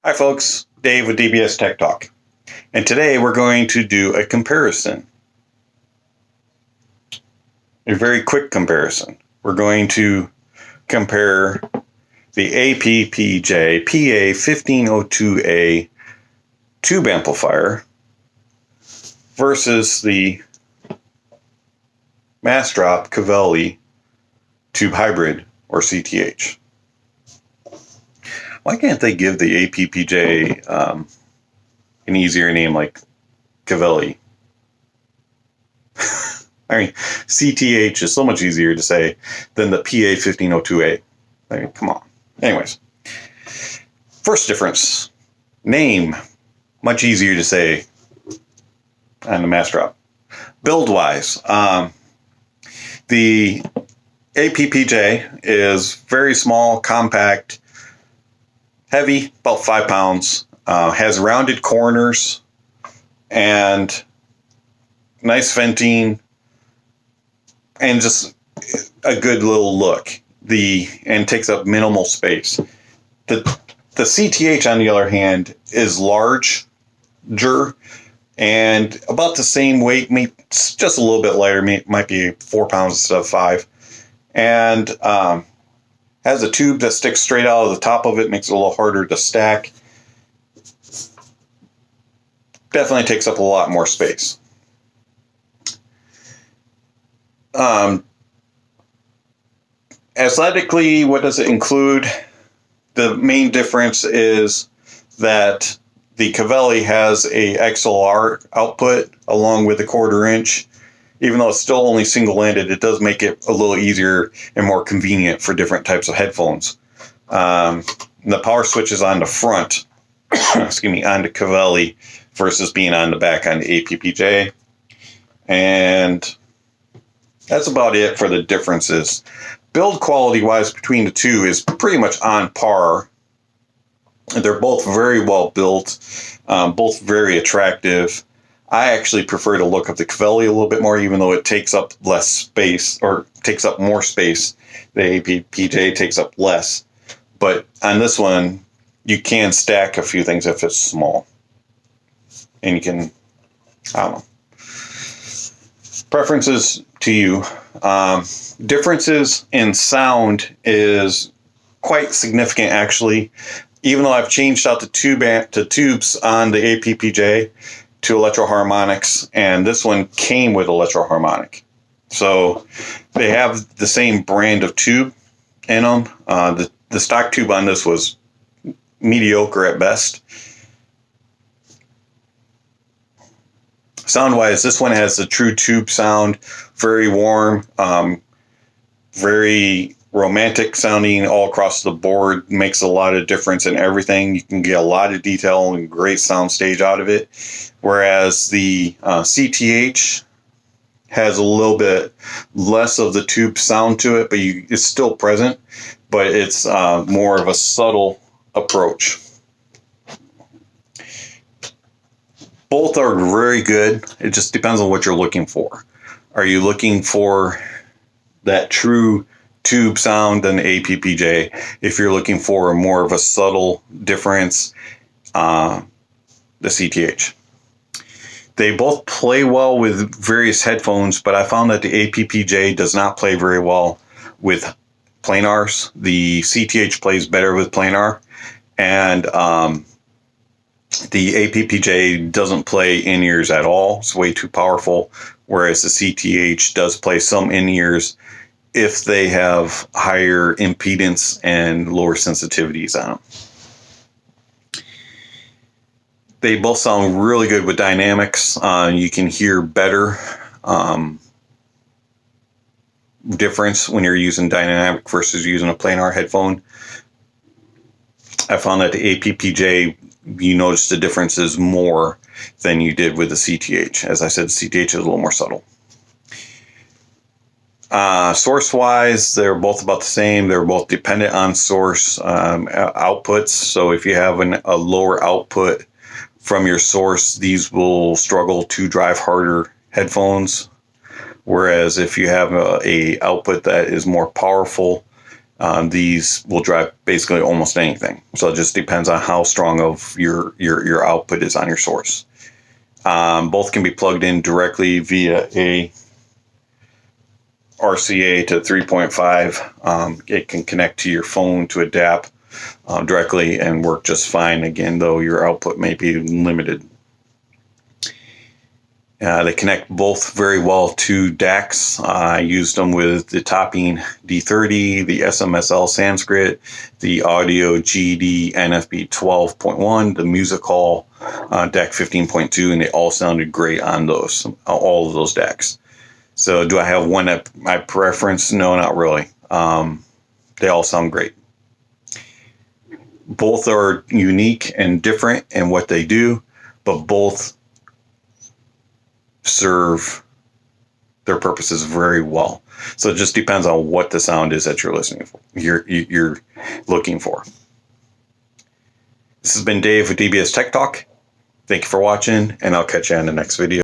Hi folks, Dave with DBS Tech Talk, and today we're going to do a comparison, a very quick comparison. We're going to compare the APPJ PA1502A tube amplifier versus the Massdrop Cavalli Tube Hybrid, or CTH. Why can't they give the APPJ an easier name like Cavalli? I mean, CTH is so much easier to say than the PA1502A. I mean, come on. Anyways, first difference, name, much easier to say on the Massdrop. Build-wise, the APPJ is very small, compact, heavy, about 5 pounds, has rounded corners and nice venting and just a good little look. And takes up minimal space. The CTH, on the other hand, is larger and about the same weight, just a little bit lighter, might be 4 pounds instead of 5, and has a tube that sticks straight out of the top of it, makes it a little harder to stack. Definitely takes up a lot more space. Aesthetically, what does it include? The main difference is that the Cavalli has a XLR output along with a 1/4 inch. Even though it's still only single-ended, it does make it a little easier and more convenient for different types of headphones. The power switch is on the front, excuse me, on the Cavalli versus being on the back on the APPJ. And that's about it for the differences. Build quality-wise between the two is pretty much on par. They're both very well built, both very attractive. I actually prefer to look at the Cavalli a little bit more, even though it takes up less space, or takes up more space. The APPJ takes up less. But on this one, you can stack a few things if it's small. And you can, I don't know. Preferences to you. Differences in sound is quite significant, actually. Even though I've changed out the tubes on the APPJ to electro-harmonics, and this one came with electro-harmonic. So they have the same brand of tube in them. The stock tube on this was mediocre at best. Sound-wise, this one has the true tube sound, very warm, very romantic sounding all across the board, makes a lot of difference in everything. You can get a lot of detail and great sound stage out of it. Whereas the CTH has a little bit less of the tube sound to it, but it's still present, but it's more of a subtle approach. Both are very good. It just depends on what you're looking for. Are you looking for that true tube sound than the APPJ? If you're looking for more of a subtle difference, the CTH. They both play well with various headphones, but I found that the APPJ does not play very well with planars. The CTH plays better with planar, and the APPJ doesn't play in-ears at all. It's way too powerful, whereas the CTH does play some in-ears if they have higher impedance and lower sensitivities on them. They both sound really good with dynamics. You can hear better difference when you're using dynamic versus using a planar headphone. I found that the APPJ, you notice the differences more than you did with the CTH. As I said, the CTH is a little more subtle. Source-wise, they're both about the same. They're both dependent on source outputs. So if you have a lower output from your source, these will struggle to drive harder headphones. Whereas if you have a output that is more powerful, These will drive basically almost anything. So it just depends on how strong of your output is on your source. Both can be plugged in directly via a RCA to 3.5. It can connect to your phone to a DAP directly and work just fine, again, though your output may be limited. They connect both very well to DACs. I used them with the Topping D30, the SMSL Sanskrit, the Audio GD NFB 12.1, the Music Hall DAC 15.2, and they all sounded great on those, all of those DACs. So do I have one that my preference? No, not really. They all sound great. Both are unique and different in what they do, but both serve their purposes very well. So it just depends on what the sound is that you're listening for. You're looking for. This has been Dave with DBS Tech Talk. Thank you for watching, and I'll catch you on the next video.